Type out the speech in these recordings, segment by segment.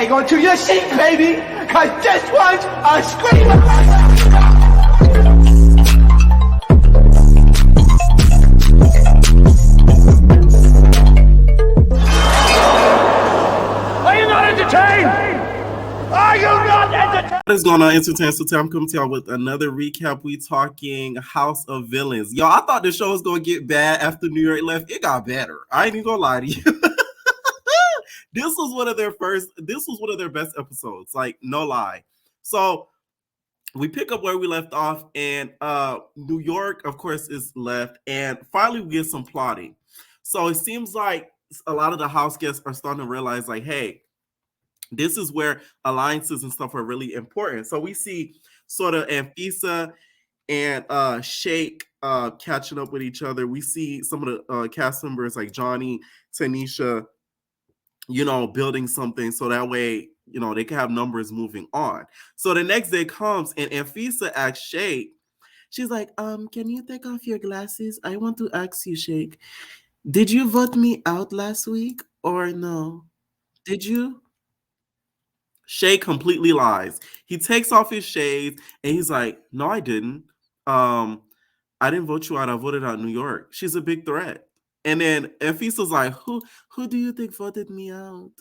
Hang on to your seat, baby, because this one's a screamer. What is going on, Entertainment? So I'm coming to y'all with another recap. We talking House of Villains. Y'all, I thought the show was gonna get bad after New York left. It got better. I ain't even gonna lie to you. This was one of their best episodes. Like, no lie. So we pick up where we left off, and New York, of course, is left, and finally we get some plotting. So it seems like a lot of the house guests are starting to realize, like, hey, this is where alliances and stuff are really important. So we see sort of Anfisa and Shake catching up with each other. We see some of the cast members like Johnny, Tanisha, building something so that way, they can have numbers moving on. So the next day comes and Anfisa asks Shake, she's like, can you take off your glasses? I want to ask you, Shake, did you vote me out last week or no? Did you? Shay completely lies. He takes off his shades and he's like, "No, I didn't. Um, I didn't vote you out. I voted out New York. She's a big threat." And then Efisa's like, "Who do you think voted me out?"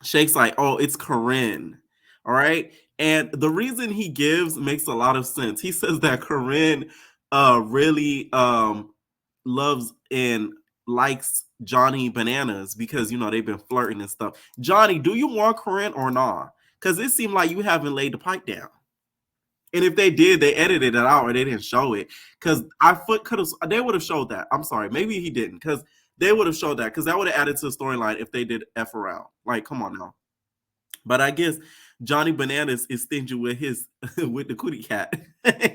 Shake's like, "Oh, it's Corinne." All right. And the reason he gives makes a lot of sense. He says that Corinne really loves and likes Johnny Bananas because they've been flirting and stuff. Johnny, do you want Corinne or not? Because it seemed like you haven't laid the pipe down. And if they did, they edited it out or they didn't show it. Because they would have showed that. I'm sorry, maybe he didn't. Because they would have showed that. Because that would have added to the storyline if they did F around. Like, come on now. But I guess Johnny Bananas is stingy with his with the cootie cat.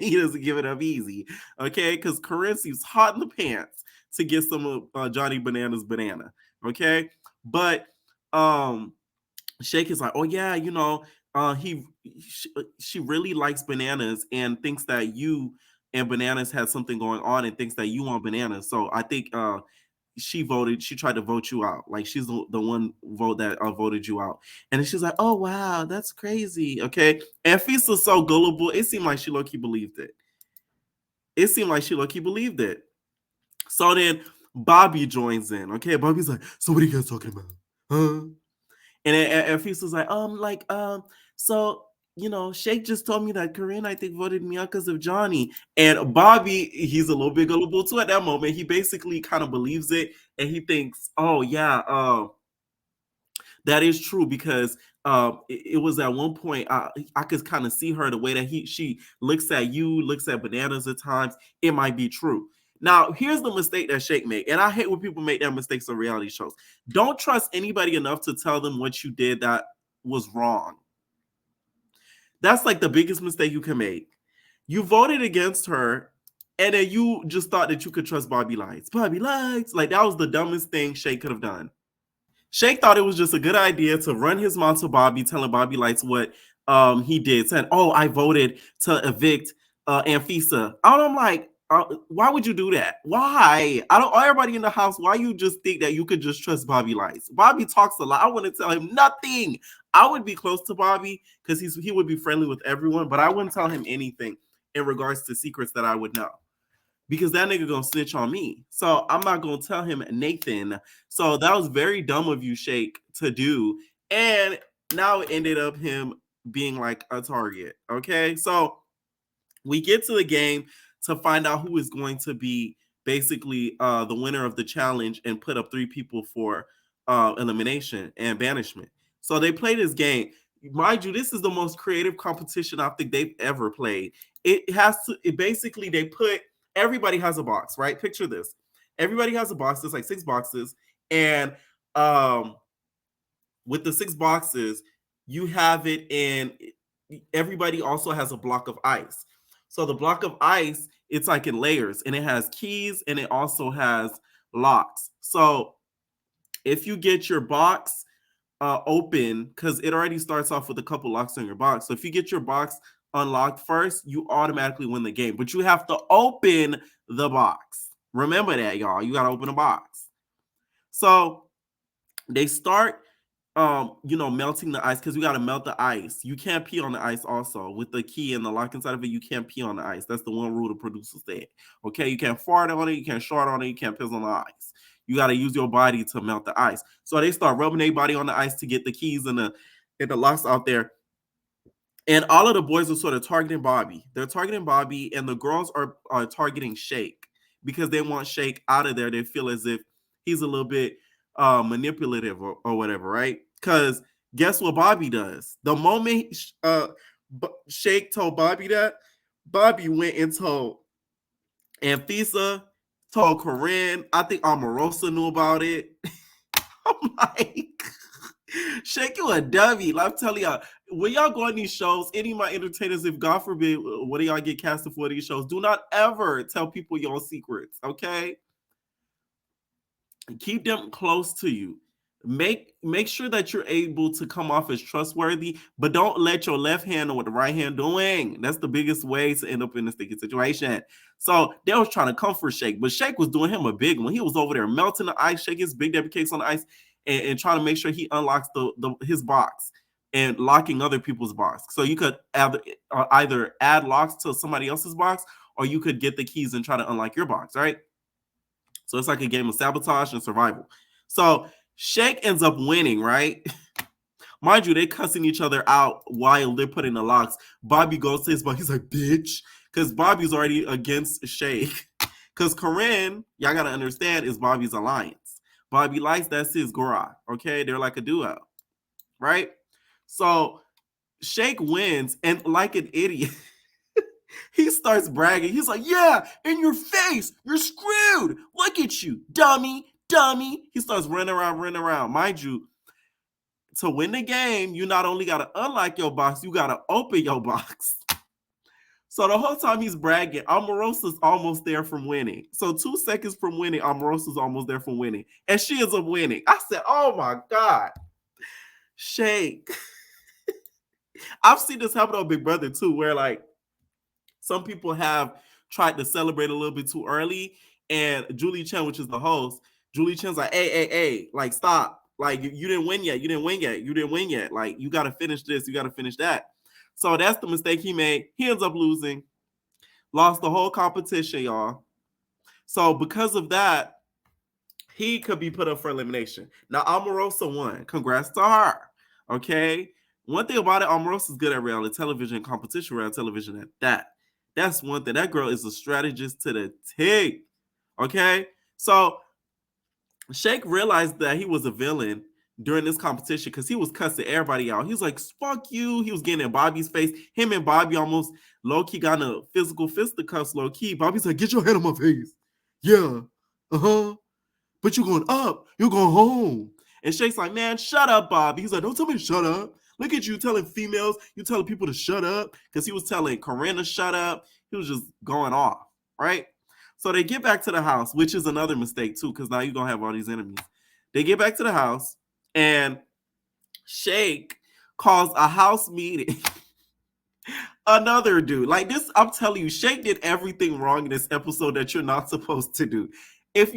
He doesn't give it up easy. Okay, because Corinne seems hot in the pants to get some of Johnny Bananas banana. Okay, but Shake is like, oh yeah, she really likes bananas and thinks that you and bananas has something going on and thinks that you want bananas. So I think she tried to vote you out. Like she's the one vote that voted you out. And then she's like, oh wow, that's crazy. Okay. And Fisa's so gullible. It seemed like she low-key believed it. So then Bobby joins in. Okay. Bobby's like, so what are you guys talking about? Huh? And Fisa's like, so Shake just told me that Corinne, I think, voted me out because of Johnny. And Bobby, he's a little bit gullible too at that moment. He basically kind of believes it, and he thinks, oh yeah, that is true because it was at one point I could kind of see her the way that she looks at you, looks at bananas at times. It might be true. Now, here's the mistake that Shake made, and I hate when people make that mistakes on reality shows. Don't trust anybody enough to tell them what you did that was wrong. That's like the biggest mistake you can make. You voted against her, and then you just thought that you could trust Bobby Lights. Bobby Lights, like that was the dumbest thing Shake could have done. Shake thought it was just a good idea to run his mouth to Bobby, telling Bobby Lights what he did, saying, "Oh, I voted to evict Anfisa." I'm like, why would you do that? Why? I don't. Everybody in the house, why you just think that you could just trust Bobby Lights? Bobby talks a lot. I wouldn't tell him nothing. I would be close to Bobby because he would be friendly with everyone, but I wouldn't tell him anything in regards to secrets that I would know. Because that nigga gonna snitch on me. So I'm not gonna tell him Nathan. So that was very dumb of you, Shake, to do. And now it ended up him being like a target. Okay. So we get to the game to find out who is going to be basically the winner of the challenge and put up 3 people for elimination and banishment. So they play this game. Mind you, this is the most creative competition I think they've ever played. Basically they put everybody has a box, right? Picture this. Everybody has a box. There's like 6 boxes. And with the 6 boxes, you have it in everybody also has a block of ice. So the block of ice, it's like in layers and it has keys and it also has locks. So if you get your box open, because it already starts off with a couple locks on your box. So if you get your box unlocked first, you automatically win the game. But you have to open the box. Remember that, y'all. You got to open a box. So they start melting the ice, because we got to melt the ice. You can't pee on the ice also. With the key and the lock inside of it, you can't pee on the ice. That's the one rule the producer said. Okay, you can't fart on it, you can't shart on it, you can't piss on the ice. You got to use your body to melt the ice. So they start rubbing their body on the ice to get the keys and the locks out there. And all of the boys are sort of targeting Bobby. They're targeting Bobby, and the girls are targeting Shake because they want Shake out of there. They feel as if he's a little bit manipulative or whatever, right? Because guess what Bobby does? The moment Shake told Bobby that, Bobby went and told Anfisa, told Corinne. I think Omarosa knew about it. I'm like, Shake, you a dummy. Like, I'm telling y'all, when y'all go on these shows, any of my entertainers, if God forbid, one of y'all get casted for these shows, do not ever tell people your secrets, okay? Keep them close to you. Make sure that you're able to come off as trustworthy, but don't let your left hand know what the right hand doing. That's the biggest way to end up in a sticky situation. So they was trying to comfort Shake, but Shake was doing him a big one. He was over there melting the ice, shaking his Big Debbie cakes on the ice, and trying to make sure he unlocks his box and locking other people's box. So you could either add locks to somebody else's box, or you could get the keys and try to unlock your box, right? So it's like a game of sabotage and survival. So Shake ends up winning, right? Mind you, they cussing each other out while they're putting the locks. Bobby goes to his box. He's like, bitch. Because Bobby's already against Shake. Because Corinne, y'all got to understand, is Bobby's alliance. Bobby likes, that's his girl. Okay? They're like a duo. Right? So Shake wins, and like an idiot, he starts bragging. He's like, yeah, in your face. You're screwed. Look at you, dummy. He starts running around. Mind you, to win the game, you not only got to unlock your box, you got to open your box. So the whole time he's bragging, Omarosa's almost there from winning. So 2 seconds from winning, Omarosa's almost there from winning. And she ends up winning. I said, oh my God. Shake. I've seen this happen on Big Brother too, where like some people have tried to celebrate a little bit too early. And Julie Chen, which is the host, Julie Chen's like, hey, like, stop. Like, you didn't win yet. Like, you got to finish this. You got to finish that. So that's the mistake he made. He ends up losing. Lost the whole competition, y'all. So because of that, he could be put up for elimination. Now, Omarosa won. Congrats to her. Okay? One thing about it, Omarosa's good at reality television, competition reality television at that. That's one thing. That girl is a strategist to the T. Okay? So Shake realized that he was a villain during this competition because he was cussing everybody out. He was like, fuck you. He was getting in Bobby's face. Him and Bobby almost low-key got in a physical fisticuffs low-key. Bobby's like, get your head on my face. Yeah. Uh-huh. But you're going up. You're going home. And Shake's like, man, shut up, Bobby. He's like, don't tell me to shut up. Look at you telling females, you telling people to shut up. Because he was telling Corinne to shut up. He was just going off, right? So they get back to the house, which is another mistake too, because now you're going to have all these enemies. They get back to the house, and Shake calls a house meeting. Another dude. Like this, I'm telling you, Shake did everything wrong in this episode that you're not supposed to do. If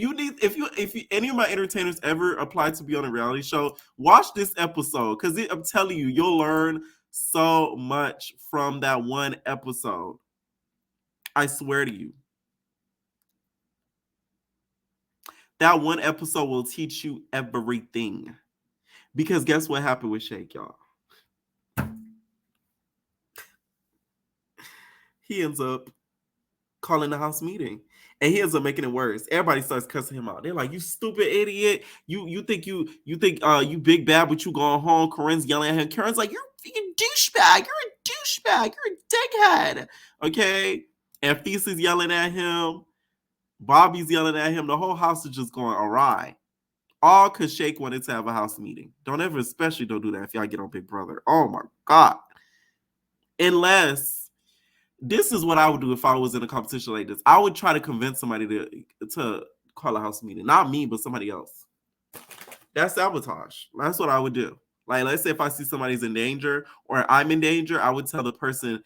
any of my entertainers ever apply to be on a reality show, watch this episode because I'm telling you, you'll learn so much from that one episode. I swear to you. That one episode will teach you everything. Because guess what happened with Shake, y'all? He ends up calling the house meeting. And he ends up making it worse. Everybody starts cussing him out. They're like, "You stupid idiot! You think you big bad, but you going home?" Corinne's yelling at him. Karen's like, "You're a douchebag! You're a douchebag! You're a dickhead!" Okay, and Feast is yelling at him. Bobby's yelling at him. The whole house is just going awry. All because Shake wanted to have a house meeting. Don't do that if y'all get on Big Brother. Oh my God! Unless. This is what I would do if I was in a competition like this. I would try to convince somebody to call a house meeting. Not me, but somebody else. That's sabotage. That's what I would do. Like, let's say if I see somebody's in danger or I'm in danger, I would tell the person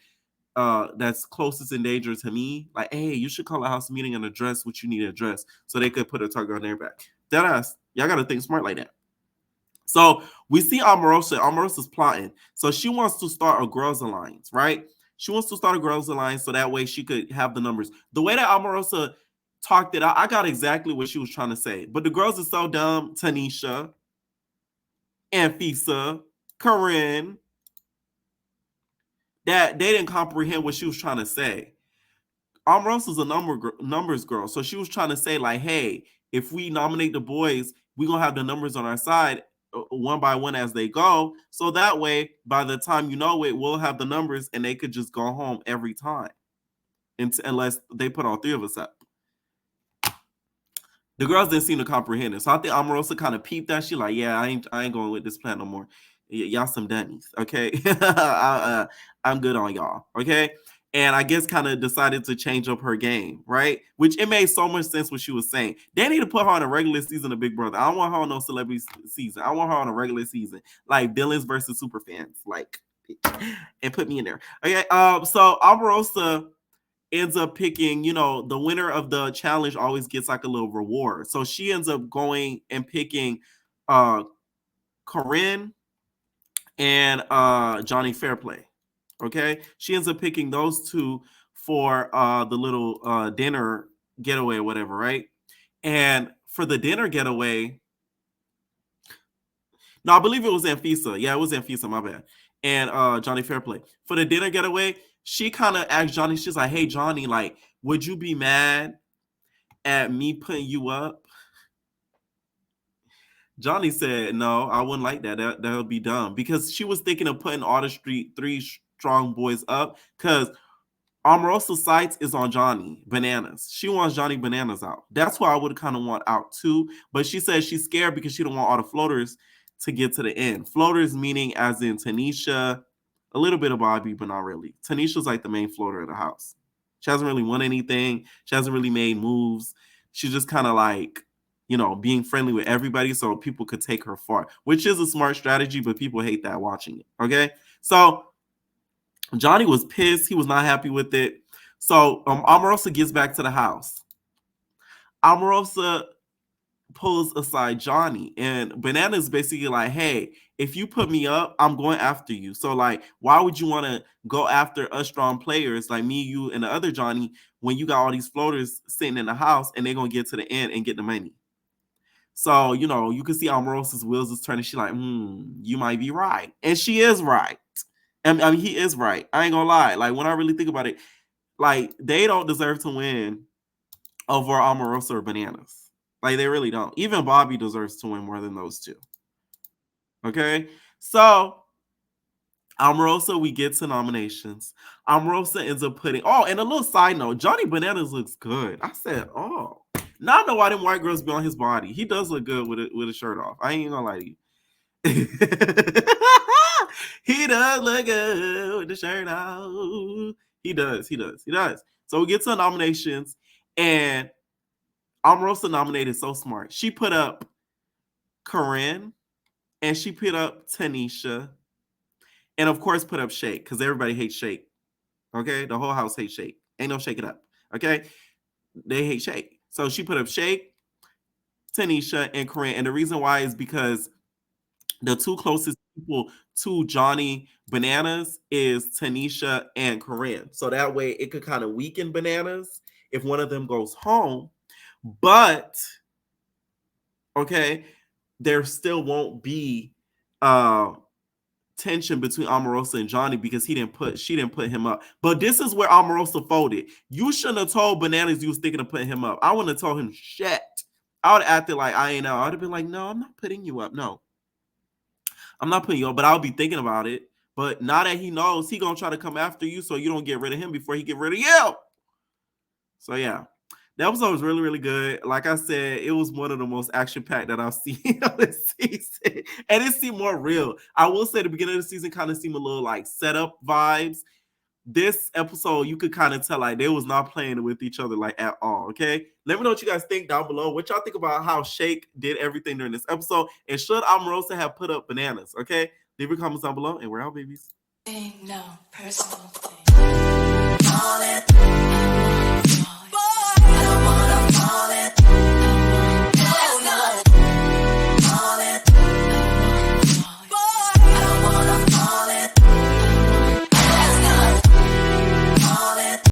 that's closest in danger to me, like, hey, you should call a house meeting and address what you need to address so they could put a target on their back. Deadass. Y'all got to think smart like that. So we see Omarosa. Omarosa's plotting. So she wants to start a girls' alliance, right? She wants to start a girls' alliance so that way she could have the numbers. The way that Omarosa talked it out, I got exactly what she was trying to say. But the girls are so dumb. Tanisha, Anfisa, Corinne, that they didn't comprehend what she was trying to say. Omarosa's a numbers girl. So she was trying to say, like, hey, if we nominate the boys, we're going to have the numbers on our side one by one as they go. So that way, by the time you know it, we'll have the numbers and they could just go home every time unless they put all three of us up. The girls didn't seem to comprehend it. So I think Omarosa kind of peeped that. She like, yeah, I ain't going with this plan no more. Y'all some dummies, okay? I'm good on y'all, okay? And I guess kind of decided to change up her game, right? Which it made so much sense what she was saying. They need to put her on a regular season of Big Brother. I don't want her on no celebrity season. I want her on a regular season, like villains versus super fans, like, and put me in there. Okay, so Omarosa ends up picking, the winner of the challenge always gets like a little reward. So she ends up going and picking Corinne and Johnny Fairplay. Okay, she ends up picking those two for the little dinner getaway or whatever, right? And for the dinner getaway, no, I believe it was Anfisa. Yeah, it was Anfisa, my bad. And Johnny Fairplay. For the dinner getaway, she kind of asked Johnny, she's like, hey, Johnny, like, would you be mad at me putting you up? Johnny said, no, I wouldn't like that. That would be dumb. Because she was thinking of putting all the three strong boys up because Omarosa's sights is on Johnny Bananas. She wants Johnny Bananas out. That's why I would kind of want out too. But she says she's scared because she don't want all the floaters to get to the end. Floaters meaning as in Tanisha, a little bit of Bobby, but not really. Tanisha's like the main floater of the house. She hasn't really won anything. She hasn't really made moves. She's just kind of like, being friendly with everybody so people could take her far, which is a smart strategy, but people hate that watching it. Okay. So Johnny was pissed. He was not happy with it. So Omarosa gets back to the house. Omarosa pulls aside Johnny, and Banana's basically like, hey, if you put me up, I'm going after you. So like, why would you want to go after us strong players like me, you, and the other Johnny when you got all these floaters sitting in the house and they're going to get to the end and get the money? So, you can see Omarosa's wheels is turning. She's like, you might be right. And she is right. I mean, he is right. I ain't gonna lie. Like, when I really think about it, like, they don't deserve to win over Omarosa or Bananas. Like, they really don't. Even Bobby deserves to win more than those two. Okay? So, Omarosa, we get to nominations. Omarosa ends up putting... Oh, and a little side note. Johnny Bananas looks good. I said, oh. Now I know why them white girls be on his body. He does look good with a shirt off. I ain't gonna lie to you. He does look good with the shirt off. He does. So we get to nominations, and Omarosa nominated so smart. She put up Corinne, and she put up Tanisha, and of course put up Shake, because everybody hates Shake. Okay? The whole house hates Shake. Ain't no Shake It Up. Okay? They hate Shake. So she put up Shake, Tanisha, and Corinne. And the reason why is because the two closest people to Johnny Bananas is Tanisha and Corinne. So that way it could kind of weaken Bananas if one of them goes home. But, okay, there still won't be tension between Omarosa and Johnny because she didn't put him up. But this is where Omarosa folded. You shouldn't have told Bananas you was thinking of putting him up. I wouldn't have told him shit. I would have acted like I ain't know. I would have been like, no, I'm not putting you up. No. I'm not putting you up, but I'll be thinking about it. But now that he knows, he gonna try to come after you so you don't get rid of him before he get rid of you. So yeah. The episode was really, really good. Like I said, it was one of the most action-packed that I've seen on this season. And it seemed more real. I will say the beginning of the season kind of seemed a little like setup vibes. This episode, you could kind of tell like they was not playing with each other like at all, okay? Let me know what you guys think down below. What y'all think about how Shake did everything during this episode? And should Omarosa have put up Bananas, okay? Leave your comments down below, and we're out, babies. No personal thing.